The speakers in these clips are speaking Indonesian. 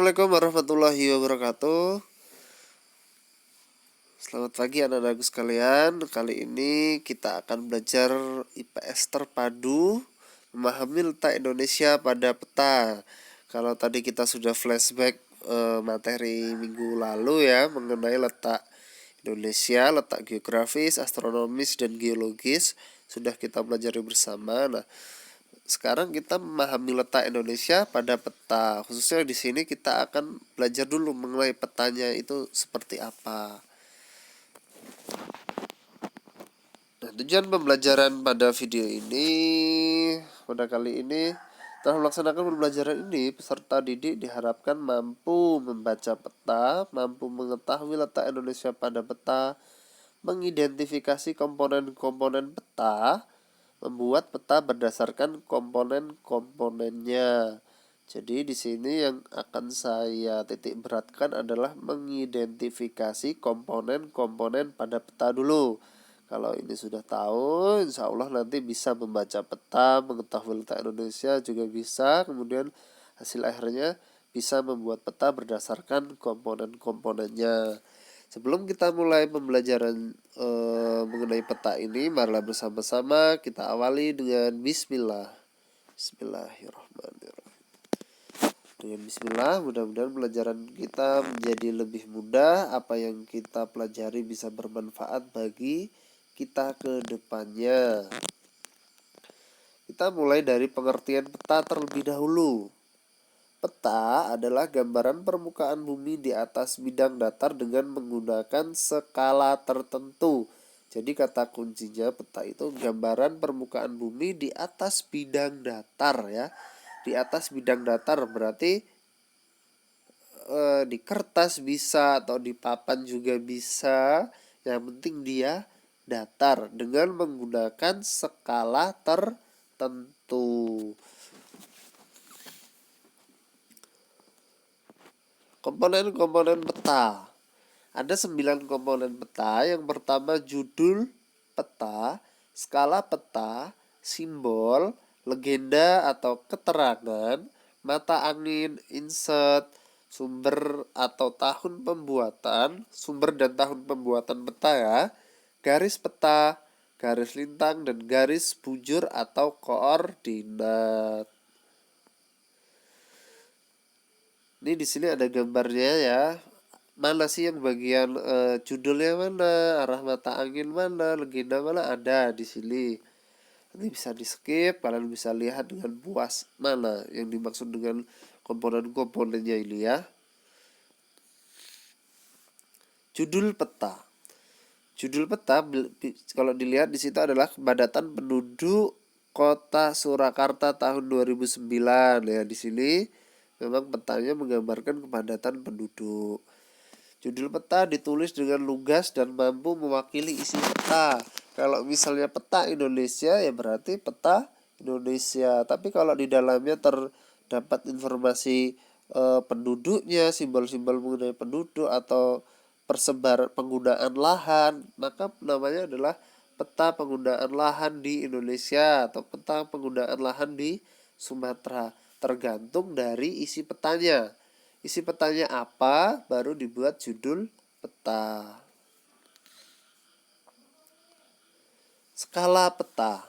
Assalamualaikum warahmatullahi wabarakatuh. Selamat pagi anak-anakku sekalian. Kali ini kita akan belajar IPS terpadu, memahami letak Indonesia pada peta. Kalau tadi kita sudah flashback materi minggu lalu ya, mengenai letak Indonesia, letak geografis, astronomis, dan geologis, sudah kita pelajari bersama. Nah, sekarang kita memahami letak Indonesia pada peta. Khususnya di sini kita akan belajar dulu mengenai petanya itu seperti apa. Nah, tujuan pembelajaran pada video ini, pada kali ini, telah melaksanakan pembelajaran ini, peserta didik diharapkan mampu membaca peta, mampu mengetahui letak Indonesia pada peta, mengidentifikasi komponen-komponen peta, membuat peta berdasarkan komponen-komponennya. Jadi di sini yang akan saya titik beratkan adalah mengidentifikasi komponen-komponen pada peta dulu. Kalau ini sudah tahu, insya Allah nanti bisa membaca peta, mengetahui letak Indonesia juga bisa. Kemudian hasil akhirnya bisa membuat peta berdasarkan komponen-komponennya. Sebelum kita mulai pembelajaran mengenai peta ini, marilah bersama-sama kita awali dengan Bismillah. Bismillahirrahmanirrahim. Dengan Bismillah, mudah-mudahan pelajaran kita menjadi lebih mudah. Apa yang kita pelajari bisa bermanfaat bagi kita ke depannya. Kita mulai dari pengertian peta terlebih dahulu. Peta adalah gambaran permukaan bumi di atas bidang datar dengan menggunakan skala tertentu. Jadi kata kuncinya peta itu gambaran permukaan bumi di atas bidang datar ya. Di atas bidang datar berarti di kertas bisa atau di papan juga bisa. Yang penting dia datar dengan menggunakan skala tertentu. Komponen-komponen peta. Ada 9 komponen peta. Yang pertama judul peta, skala peta, simbol, legenda atau keterangan, mata angin, insert, sumber atau tahun pembuatan, sumber dan tahun pembuatan peta ya, garis peta, garis lintang, dan garis bujur atau koordinat. Ini di sini ada gambarnya ya. Mana sih yang bagian judulnya mana, arah mata angin mana, legenda mana, ada di sini. Nanti bisa di skip, kalian bisa lihat dengan puas mana yang dimaksud dengan komponen-komponennya ini ya. Judul peta. Judul peta kalau dilihat di situ adalah kepadatan penduduk Kota Surakarta tahun 2009 ya. Di sini memang petanya menggambarkan kepadatan penduduk. Judul peta ditulis dengan lugas dan mampu mewakili isi peta. Kalau misalnya peta Indonesia ya berarti peta Indonesia. Tapi kalau di dalamnya terdapat informasi penduduknya, simbol-simbol mengenai penduduk atau persebar penggunaan lahan, maka namanya adalah peta penggunaan lahan di Indonesia atau peta penggunaan lahan di Sumatera. Tergantung dari isi petanya. Isi petanya apa, baru dibuat judul peta. Skala peta.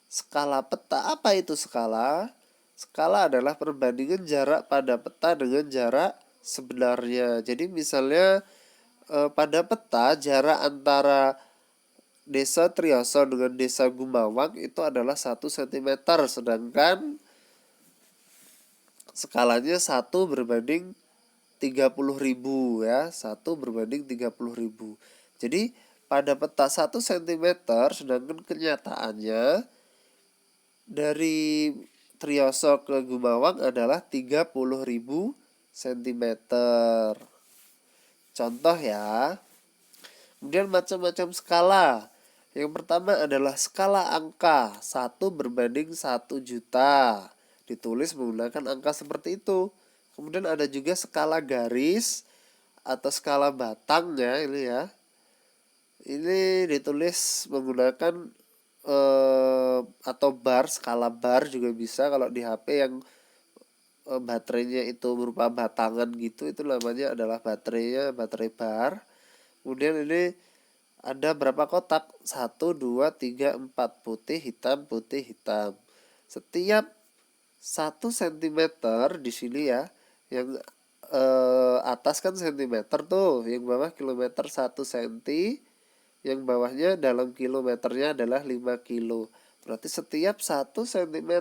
Skala peta, apa itu skala? Skala adalah perbandingan jarak pada peta dengan jarak sebenarnya. Jadi misalnya pada peta jarak antara Desa Trioso dengan Desa Gumawang itu adalah 1 cm, sedangkan skalanya 1 berbanding 30.000 ya, 1 berbanding 30.000. Jadi pada peta 1 cm, sedangkan kenyataannya dari Trioso ke Gumawang adalah 30.000 cm. Contoh ya. Kemudian macam-macam skala. Yang pertama adalah skala angka, 1 berbanding 1 juta. Ditulis menggunakan angka seperti itu. Kemudian ada juga skala garis atau skala batang ya, ini ya. Ini ditulis menggunakan atau bar, skala bar juga bisa kalau di HP yang baterainya itu berupa batangan gitu, itu namanya adalah baterai bar. Kemudian ini ada berapa kotak? 1, 2, 3, 4, putih hitam. Setiap 1 cm di sini ya, yang atas kan sentimeter tuh, yang bawah kilometer 1 cm, yang bawahnya dalam kilometernya adalah 5 kilo. Berarti setiap 1 cm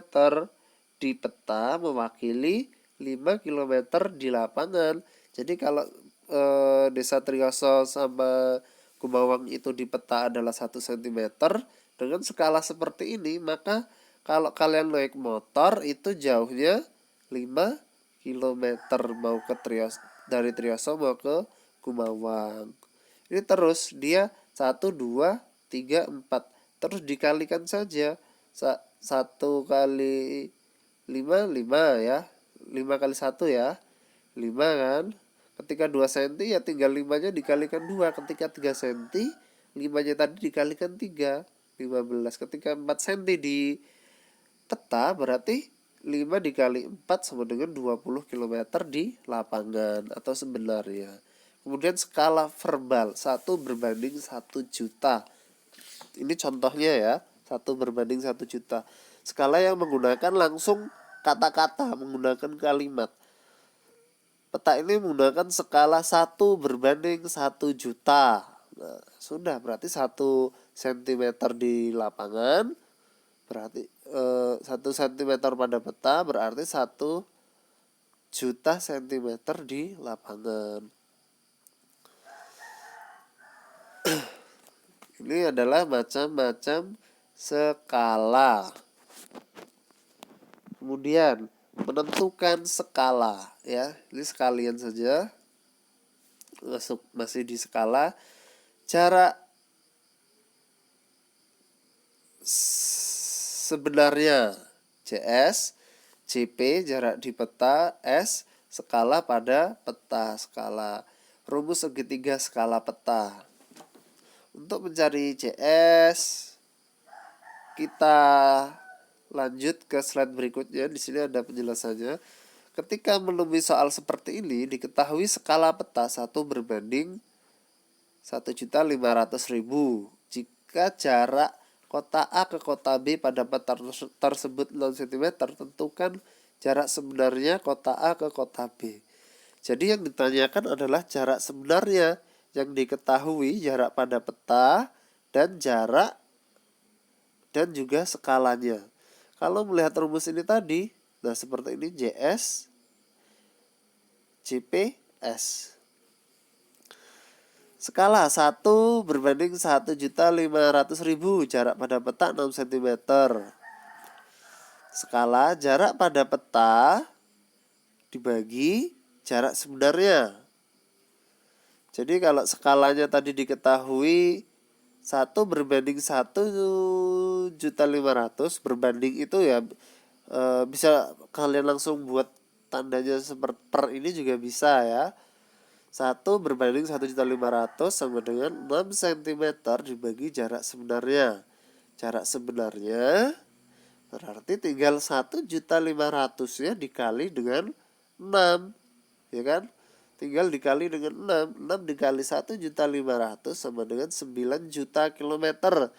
di peta mewakili 5 kilometer di lapangan. Jadi kalau Desa Trioso sama Gumawang itu di peta adalah 1 cm dengan skala seperti ini, maka kalau kalian naik motor itu jauhnya 5 kilometer mau ke dari Trioso mau ke Gumawang. Ini terus dia 1, 2, 3, 4 terus dikalikan saja. 1 kali 5 ya, 5 kali 1 ya, 5 kan. Ketika 2 cm ya tinggal 5-nya dikalikan 2. Ketika 3 cm 5-nya tadi dikalikan 3, 15. Ketika 4 cm di peta berarti 5 dikali 4 sama dengan 20 km di lapangan atau sebenarnya. Kemudian skala verbal 1/1 juta. Ini contohnya ya, 1/1 juta. Skala yang menggunakan langsung kata-kata, menggunakan kalimat. Peta ini menggunakan skala 1/1 juta. Nah, sudah berarti 1 cm di lapangan berarti 1 cm pada peta berarti 1 juta cm di lapangan. Ini adalah macam-macam skala. Kemudian menentukan skala ya. Ini sekalian saja. Masih di skala. Jarak sebenarnya JS, JP jarak di peta, S skala pada peta, skala rumus segitiga skala peta. Untuk mencari JS kita lanjut ke slide berikutnya. Di sini ada penjelasannya. Ketika menemui soal seperti ini, diketahui skala peta 1/1.500.000. Jika jarak kota A ke kota B pada peta tersebut 0 cm, tentukan jarak sebenarnya kota A ke kota B. Jadi yang ditanyakan adalah jarak sebenarnya, yang diketahui jarak pada peta dan jarak dan juga skalanya. Kalau melihat rumus ini tadi, nah seperti ini JS, JP, S. Skala 1/1.500.000, jarak pada peta 6 cm. Skala jarak pada peta dibagi jarak sebenarnya. Jadi kalau skalanya tadi diketahui 1/1.500.000, berbanding itu ya bisa kalian langsung buat tandanya seperti per ini juga bisa ya. 1/1.500.000 sama dengan 6 cm dibagi jarak sebenarnya. Jarak sebenarnya berarti tinggal 1.500.000-nya dikali dengan 6, ya kan? Tinggal dikali dengan 6. 6 dikali 1.500.000 sama dengan 9 juta kilometer.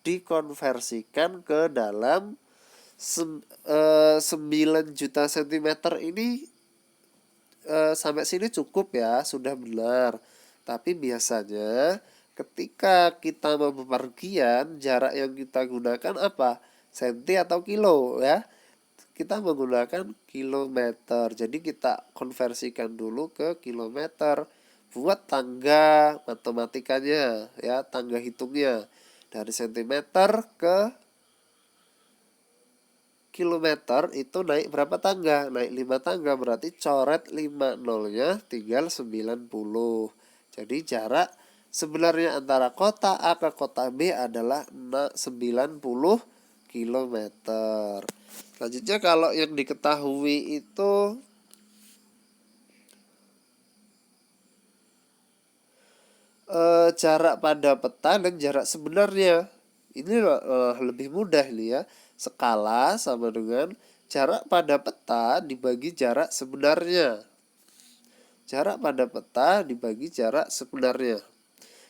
Dikonversikan ke dalam 9 juta cm ini sampai sini cukup ya, sudah benar. Tapi biasanya ketika kita mau bepergian, jarak yang kita gunakan apa? Senti atau kilo ya. Kita menggunakan kilometer. Jadi kita konversikan dulu ke kilometer. Buat tangga matematikanya ya, tangga hitungnya. Dari sentimeter ke kilometer itu naik berapa tangga? Naik 5 tangga, berarti coret 5 nolnya tinggal 90. Jadi jarak sebenarnya antara kota A ke kota B adalah 90 kilometer. Selanjutnya kalau yang diketahui itu jarak pada peta dan jarak sebenarnya. Ini lebih mudah ini ya. Skala sama dengan jarak pada peta dibagi jarak sebenarnya. Jarak pada peta dibagi jarak sebenarnya.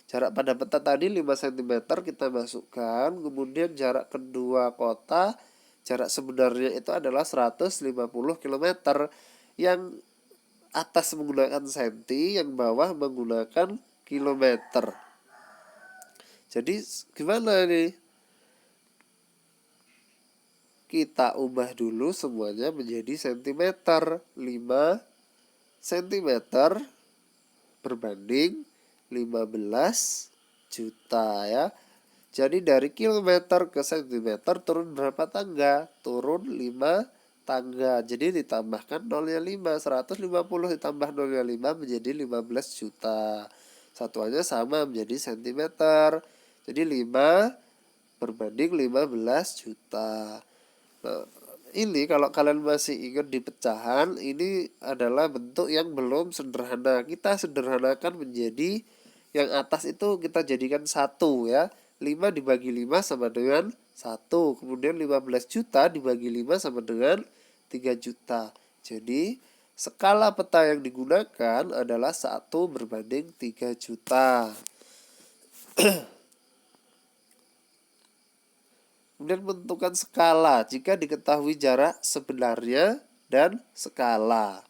Jarak pada peta tadi 5 cm kita masukkan. Kemudian jarak kedua kota, jarak sebenarnya itu adalah 150 km. Yang atas menggunakan senti, yang bawah menggunakan kilometer. Jadi gimana nih? Kita ubah dulu semuanya menjadi sentimeter. 5 cm berbanding 15 juta ya. Jadi dari kilometer ke sentimeter turun berapa tangga? Turun 5 tangga. Jadi ditambahkan nolnya 5. 150 ditambah nolnya 5 menjadi 15 juta. Satuannya sama menjadi sentimeter. Jadi 5 berbanding 15 juta. Nah, ini kalau kalian masih ingat di pecahan, ini adalah bentuk yang belum sederhana. Kita sederhanakan menjadi yang atas itu kita jadikan 1 ya. 5 dibagi 5 sama dengan 1. Kemudian 15 juta dibagi 5 sama dengan 3 juta. Jadi skala peta yang digunakan adalah 1 berbanding 3 juta. Kemudian menentukan skala jika diketahui jarak sebenarnya dan skala.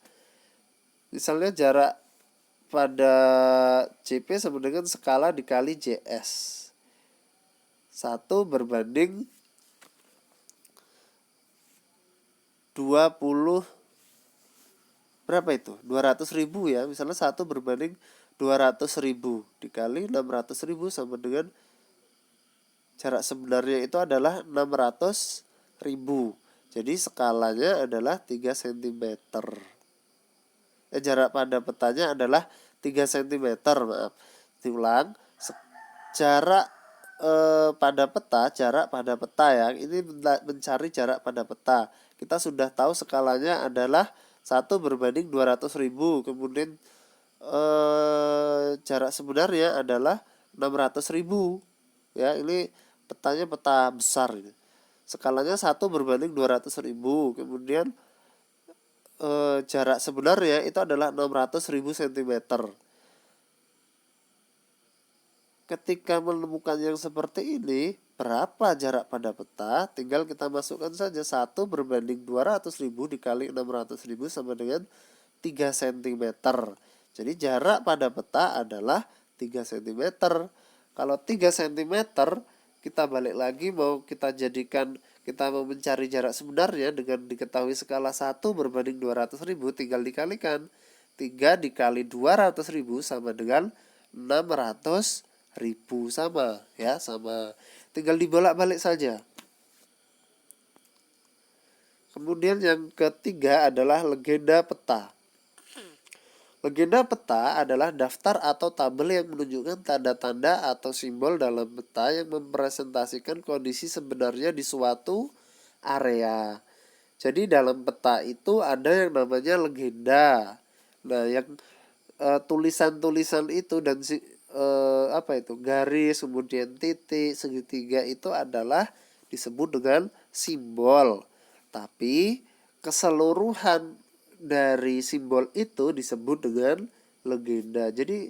Misalnya jarak pada CP sama dengan skala dikali JS. 1 berbanding 20, berapa itu? 200.000 ya. Misalnya 1 berbanding 200.000 dikali 600.000 sama dengan jarak sebenarnya itu adalah 600.000. Jadi skalanya adalah 3 cm. Jarak pada petanya adalah 3 cm, maaf. Diulang. Jarak pada peta, jarak pada peta ya. Ini mencari jarak pada peta. Kita sudah tahu skalanya adalah 1 berbanding 200.000. Kemudian jarak sebenarnya adalah 600.000. Ya, ini petanya peta besar ini. Skalanya 1 berbanding 200.000. Kemudian jarak sebenarnya itu adalah 600.000 cm. Ketika menemukan yang seperti ini, berapa jarak pada peta? Tinggal kita masukkan saja 1 berbanding 200.000 dikali 600.000 sama dengan 3 cm. Jadi jarak pada peta adalah 3 cm. Kalau 3 cm, kita balik lagi mau kita jadikan, kita mau mencari jarak sebenarnya dengan diketahui skala 1 berbanding 200.000, tinggal dikalikan. 3 dikali 200.000 sama dengan 600.000 sama ya, sama. Tinggal dibolak-balik saja. Kemudian yang ketiga adalah legenda peta. Legenda peta adalah daftar atau tabel yang menunjukkan tanda-tanda atau simbol dalam peta yang mempresentasikan kondisi sebenarnya di suatu area. Jadi dalam peta itu ada yang namanya legenda. Nah, yang tulisan-tulisan itu dan garis, kemudian titik, segitiga itu adalah disebut dengan simbol. Tapi keseluruhan dari simbol itu disebut dengan legenda. Jadi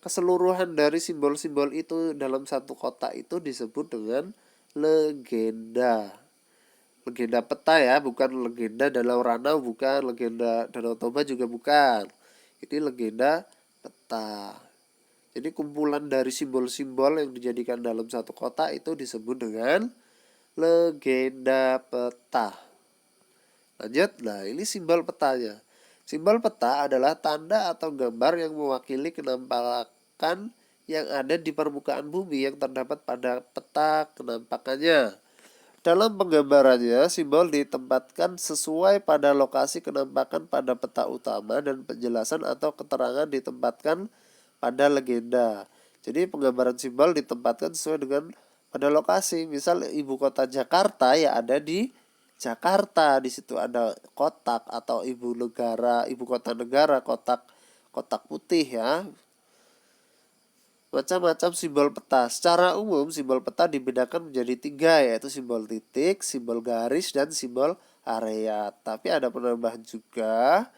keseluruhan dari simbol-simbol itu dalam satu kotak itu disebut dengan legenda. Legenda peta ya, bukan legenda Danau Ranau, bukan legenda Danau Toba, juga bukan. Ini legenda peta. Jadi kumpulan dari simbol-simbol yang dijadikan dalam satu kotak itu disebut dengan legenda peta. Lanjut, nah ini simbol petanya. Simbol peta adalah tanda atau gambar yang mewakili kenampakan yang ada di permukaan bumi yang terdapat pada peta kenampakannya. Dalam penggambarannya, simbol ditempatkan sesuai pada lokasi kenampakan pada peta utama dan penjelasan atau keterangan ditempatkan pada legenda. Jadi penggambaran simbol ditempatkan sesuai dengan pada lokasi. Misal ibu kota Jakarta ya ada di Jakarta, di situ ada kotak, atau ibu kota negara kotak putih ya. Macam-macam simbol peta. Secara umum simbol peta dibedakan menjadi 3, yaitu simbol titik, simbol garis, dan simbol area. Tapi ada penambahan juga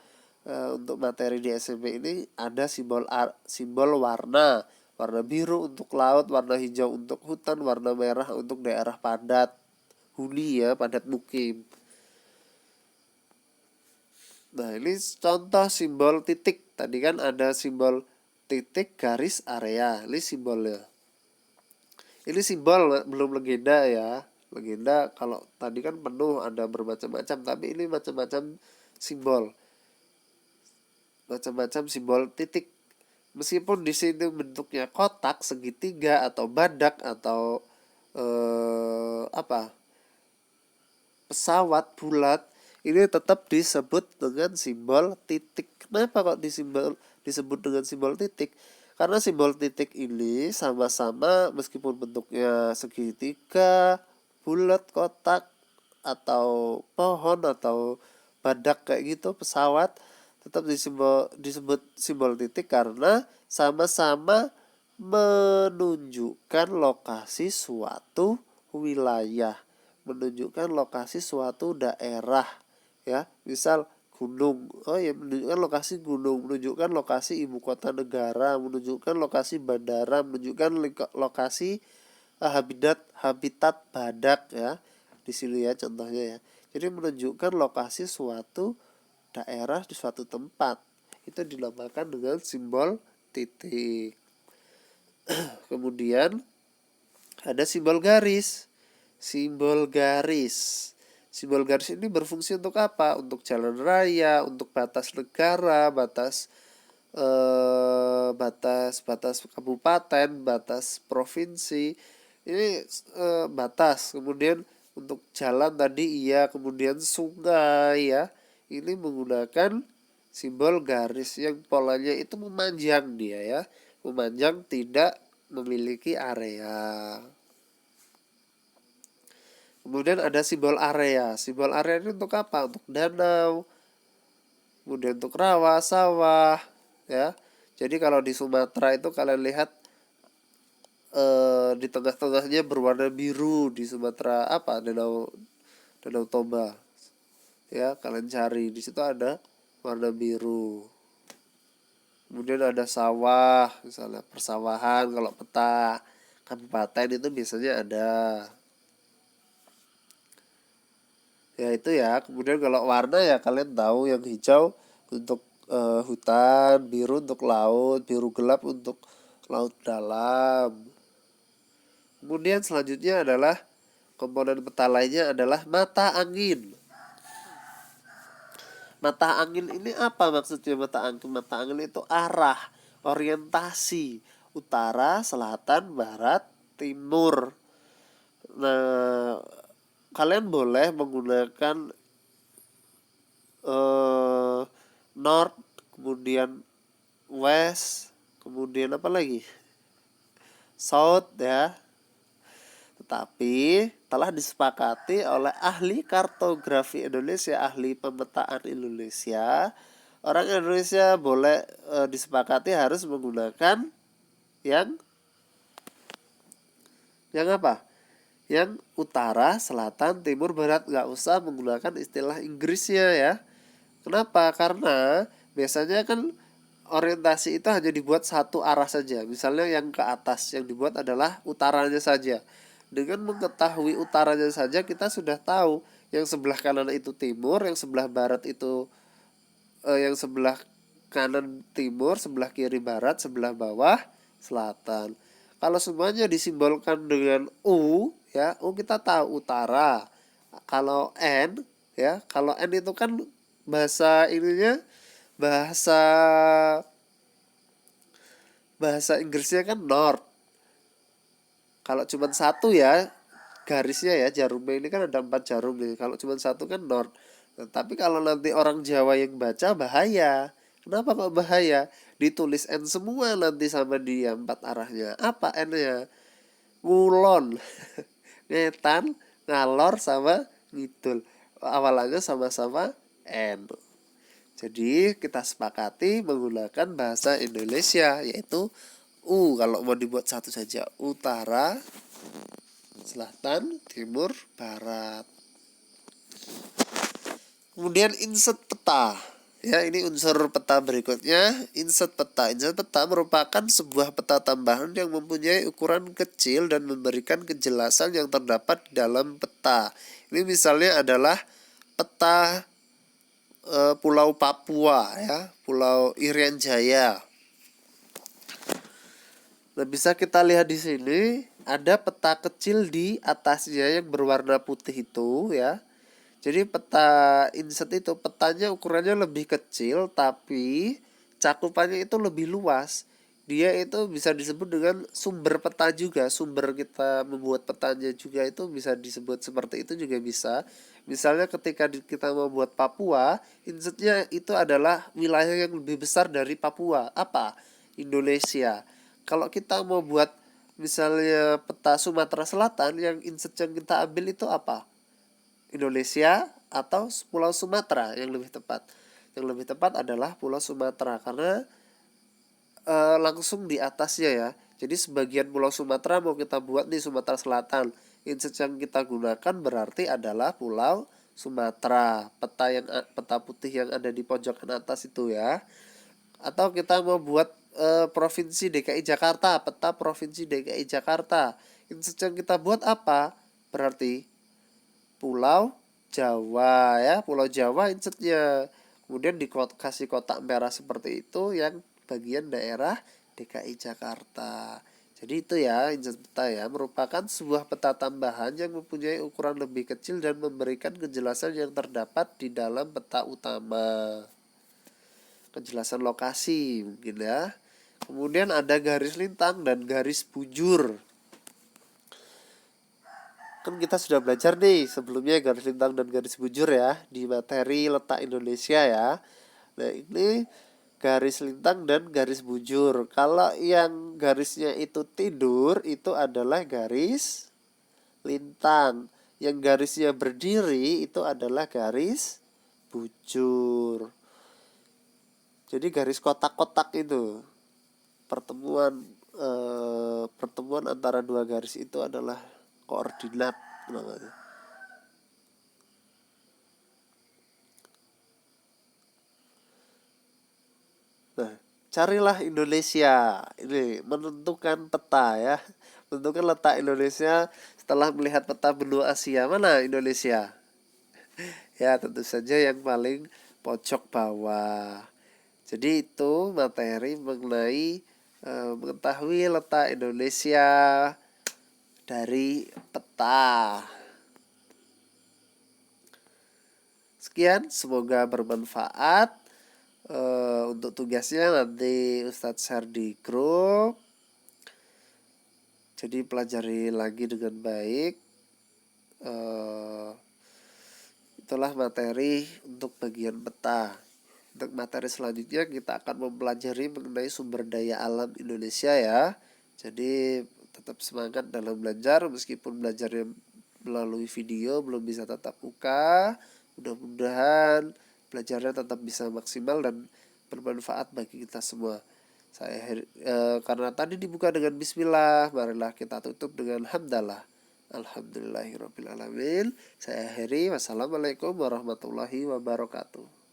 untuk materi di SMP ini ada simbol warna. Warna biru untuk laut, warna hijau untuk hutan, warna merah untuk daerah padat huni ya, padat mukim. Nah, ini contoh simbol titik. Tadi kan ada simbol titik garis area. Ini simbolnya. Ini simbol, belum legenda ya. Legenda kalau tadi kan penuh, ada bermacam-macam, tapi ini macam-macam simbol. Macam-macam simbol titik. Meskipun di sini bentuknya kotak, segitiga atau badak atau pesawat bulat, ini tetap disebut dengan simbol titik. Kenapa kok disebut dengan simbol titik? Karena simbol titik ini sama-sama meskipun bentuknya segitiga, bulat, kotak, atau pohon, atau badak kayak gitu, pesawat, tetap disebut simbol titik karena sama-sama menunjukkan lokasi suatu wilayah, menunjukkan lokasi suatu daerah ya. Misal gunung, menunjukkan lokasi gunung, menunjukkan lokasi ibu kota negara, menunjukkan lokasi bandara, menunjukkan lokasi habitat badak ya. Di sini ya contohnya ya. Jadi menunjukkan lokasi suatu daerah di suatu tempat. Itu dinamakan dengan simbol titik. Kemudian ada simbol garis. Simbol garis ini berfungsi untuk apa? Untuk jalan raya, untuk batas negara, batas kabupaten, batas provinsi. Ini batas. Kemudian untuk jalan tadi kemudian sungai ya. Ini menggunakan simbol garis yang polanya itu memanjang dia ya. Memanjang, tidak memiliki area. Kemudian ada simbol area. Simbol area ini untuk apa? Untuk danau, kemudian untuk rawa, sawah, ya. Jadi kalau di Sumatera itu kalian lihat di tengah-tengahnya berwarna biru di Sumatera Danau Toba. Ya, kalian cari di situ ada warna biru. Kemudian ada sawah, misalnya persawahan kalau peta kabupaten itu biasanya ada. Ya itu ya. Kemudian kalau warna ya kalian tahu, yang hijau untuk hutan, biru untuk laut, biru gelap untuk laut dalam. Kemudian selanjutnya adalah komponen peta lainnya adalah mata angin. Mata angin ini apa maksudnya mata angin? Mata angin itu arah, orientasi, utara, selatan, barat, timur. Nah, kalian boleh menggunakan north, kemudian west, kemudian apa lagi? South ya. Tetapi telah disepakati oleh ahli kartografi Indonesia, ahli pemetaan Indonesia, orang Indonesia boleh disepakati harus menggunakan yang apa? Yang utara, selatan, timur, barat. Nggak usah menggunakan istilah Inggrisnya ya. Kenapa? Karena biasanya kan orientasi itu hanya dibuat satu arah saja. Misalnya yang ke atas yang dibuat adalah utaranya saja. Dengan mengetahui utaranya saja kita sudah tahu yang sebelah kanan itu timur, yang sebelah barat itu yang sebelah kanan timur, sebelah kiri barat, sebelah bawah selatan. Kalau semuanya disimbolkan dengan U ya, U kita tahu utara. Kalau N ya, kalau N itu kan bahasa Inggrisnya kan north. Kalau cuma satu ya garisnya ya, jarumnya ini kan ada 4 jarum nih. Kalau cuma satu kan north. Nah, tapi kalau nanti orang Jawa yang baca bahaya. Kenapa kok bahaya? Ditulis N semua nanti sama dia 4 arahnya. Apa N-nya? Ngulon, ngetan, ngalor sama ngidul. Awalannya sama-sama N. Jadi kita sepakati menggunakan bahasa Indonesia, yaitu U kalau mau dibuat satu saja. Utara, selatan, timur, barat. Kemudian insert peta. Ya, ini unsur peta berikutnya, insert peta. Insert peta merupakan sebuah peta tambahan yang mempunyai ukuran kecil dan memberikan kejelasan yang terdapat di dalam peta. Ini misalnya adalah peta Pulau Papua ya, Pulau Irian Jaya. Nah, bisa kita lihat di sini ada peta kecil di atasnya yang berwarna putih itu ya. Jadi peta insert itu petanya ukurannya lebih kecil tapi cakupannya itu lebih luas. Dia itu bisa disebut dengan sumber peta juga. Sumber kita membuat petanya juga itu bisa disebut seperti itu juga bisa. Misalnya ketika kita membuat Papua, insertnya itu adalah wilayah yang lebih besar dari Papua. Apa? Indonesia. Kalau kita mau buat misalnya peta Sumatera Selatan, yang insert yang kita ambil itu apa? Indonesia atau Pulau Sumatera yang lebih tepat. Yang lebih tepat adalah Pulau Sumatera karena langsung di atasnya ya. Jadi sebagian Pulau Sumatera mau kita buat di Sumatera Selatan. Insert yang kita gunakan berarti adalah Pulau Sumatera. Peta putih yang ada di pojokan atas itu ya. Atau kita mau buat Provinsi DKI Jakarta, peta Provinsi DKI Jakarta. Insert yang kita buat apa? Berarti Pulau Jawa ya, Pulau Jawa insertnya. Kemudian dikasih kotak merah seperti itu yang bagian daerah DKI Jakarta. Jadi itu ya, insert peta ya, merupakan sebuah peta tambahan yang mempunyai ukuran lebih kecil dan memberikan kejelasan yang terdapat di dalam peta utama. Kejelasan lokasi mungkin ya. Kemudian ada garis lintang dan garis bujur. Kan kita sudah belajar nih sebelumnya garis lintang dan garis bujur ya di materi letak Indonesia ya. Nah, ini garis lintang dan garis bujur. Kalau yang garisnya itu tidur itu adalah garis lintang. Yang garisnya berdiri itu adalah garis bujur. Jadi garis kotak-kotak itu pertemuan antara dua garis itu adalah koordinat namanya. Nah, carilah Indonesia. Ini menentukan peta ya. Menentukan letak Indonesia setelah melihat peta benua Asia. Mana Indonesia? Ya, tentu saja yang paling pojok bawah. Jadi itu materi mengenai mengetahui letak Indonesia dari peta. Sekian, semoga bermanfaat. Untuk tugasnya nanti Ustadz share di grup. Jadi pelajari lagi dengan baik. Itulah materi untuk bagian peta. Untuk materi selanjutnya kita akan mempelajari mengenai sumber daya alam Indonesia ya. Jadi tetap semangat dalam belajar meskipun belajarnya melalui video belum bisa tatap muka. Mudah-mudahan belajarnya tetap bisa maksimal dan bermanfaat bagi kita semua. Karena tadi dibuka dengan bismillah, marilah kita tutup dengan hamdalah. Alhamdulillahirabbil alamin. Saya akhiri. Wassalamualaikum warahmatullahi wabarakatuh.